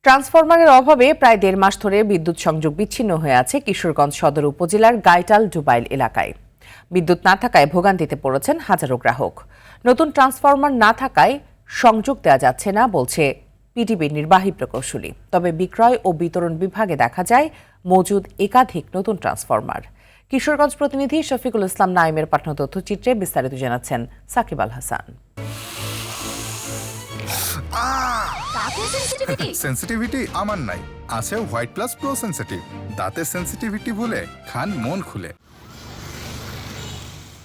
ট্রান্সফরমারের অভাবে প্রায় ১.৫ মাস ধরে বিদ্যুৎ সংযোগ বিচ্ছিন্ন হয়ে আছে কিশোরগঞ্জ সদর উপজেলার গাইটাল ডুবাইল এলাকায়। বিদ্যুৎ না থাকায় ভোগান্তিতে পড়েছেন হাজারো গ্রাহক। নতুন ট্রান্সফরমার না থাকায় সংযোগ দেওয়া যাচ্ছে না বলছে পিডিবির নির্বাহী প্রকৌশলী। তবে বিক্রয় ও বিতরণ বিভাগে দেখা যায় মজুদ একাধিক নতুন ট্রান্সফরমার। কিশোরগঞ্জ প্রতিনিধি শফিকুল ইসলাম নাইমের পাঠানো তথ্যচিত্রে বিস্তারিত জানাচ্ছেন সাকিব আল হাসান। সেন্সিটিভিটি আমার নাই, আছে হোয়াইট প্লাস প্রো সেন্সিটিভ। দাঁতের সেন্সিটিভিটি বলে খান মন খুলে।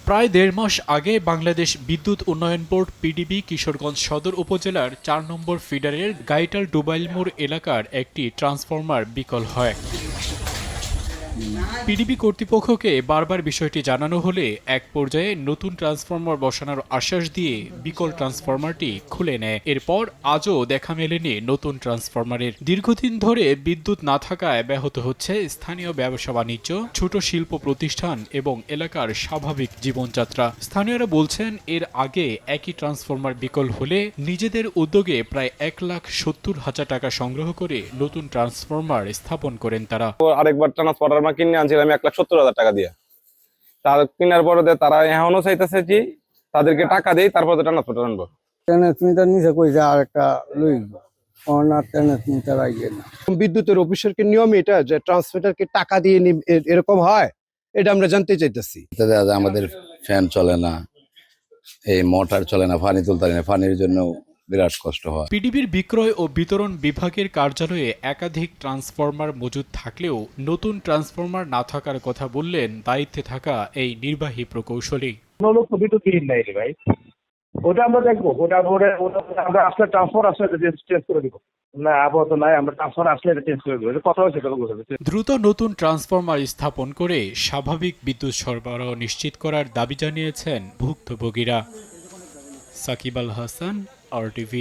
প্রায় ১.৫ মাস আগে বাংলাদেশ বিদ্যুৎ উন্নয়ন বোর্ড পিডিবি কিশোরগঞ্জ সদর উপজেলার ৪ নম্বর ফিডারের গাইটাল ডুবাইল মোড় এলাকার একটি ট্রান্সফরমার বিকল হয়। পিডিবি কর্তৃপক্ষকে বারবার বিষয়টি জানানো হলে এক পর্যায়ে নতুন ট্রান্সফরমার বসানোর আশ্বাস দিয়ে বিকল ট্রান্সফরমারটি খুলে নেয়। এরপর আজও দেখা মেলেনি নতুন ট্রান্সফরমারের। দীর্ঘদিন ধরে বিদ্যুৎ না থাকায় ব্যাহত হচ্ছে স্থানীয় ব্যবসা বাণিজ্য, ছোট শিল্প প্রতিষ্ঠান এবং এলাকার স্বাভাবিক জীবনযাত্রা। স্থানীয়রা বলছেন, এর আগে একই ট্রান্সফরমার বিকল হলে নিজেদের উদ্যোগে প্রায় ১,৭০,০০০ টাকা সংগ্রহ করে নতুন ট্রান্সফরমার স্থাপন করেন তারা। আরেকবার ট্রান্সফরমার কিনে আনছিলাম ১,৭০,০০০ টাকা দিয়ে। তার কেনার পরে তারা এখনো চাইতেছে কি তাদেরকে টাকা দেই, তারপরে ট্রান্সফরমার আনবো। বিদ্যুতের অফিসারকে নিয়ম এটা যে ট্রান্সমিটারকে টাকা দিয়ে এরকম হয়, এটা আমরা জানতে চাইতেছি। আমাদের ফ্যান চলে না, এই মোটর চলে না, পানি তুলতে পারি না, পানির জন্য বিরাট কষ্ট হয়। পিডিবির বিক্রয় ও বিতরণ বিভাগের কার্যালয়ে একাধিক ট্রান্সফরমার মজুদ থাকলেও নতুন ট্রান্সফরমার না থাকার কথা বললেন দায়িত্বে থাকা এই নির্বাহী প্রকৌশলী। ভাই ওটা আমরা দেখবো, ওটা আমরা আসলে ট্রান্সফার আসলে চেঞ্জ করে দিব। না আপাতত নাই, আমরা ট্রান্সফার আসলে এটা চেঞ্জ করে দেবো। কথা হচ্ছে দ্রুত নতুন ট্রান্সফরমার স্থাপন করে স্বাভাবিক বিদ্যুৎ সরবরাহ নিশ্চিত করার দাবি জানিয়েছেন ভুক্তভোগীরা। সাকিব আল হাসান, RTV।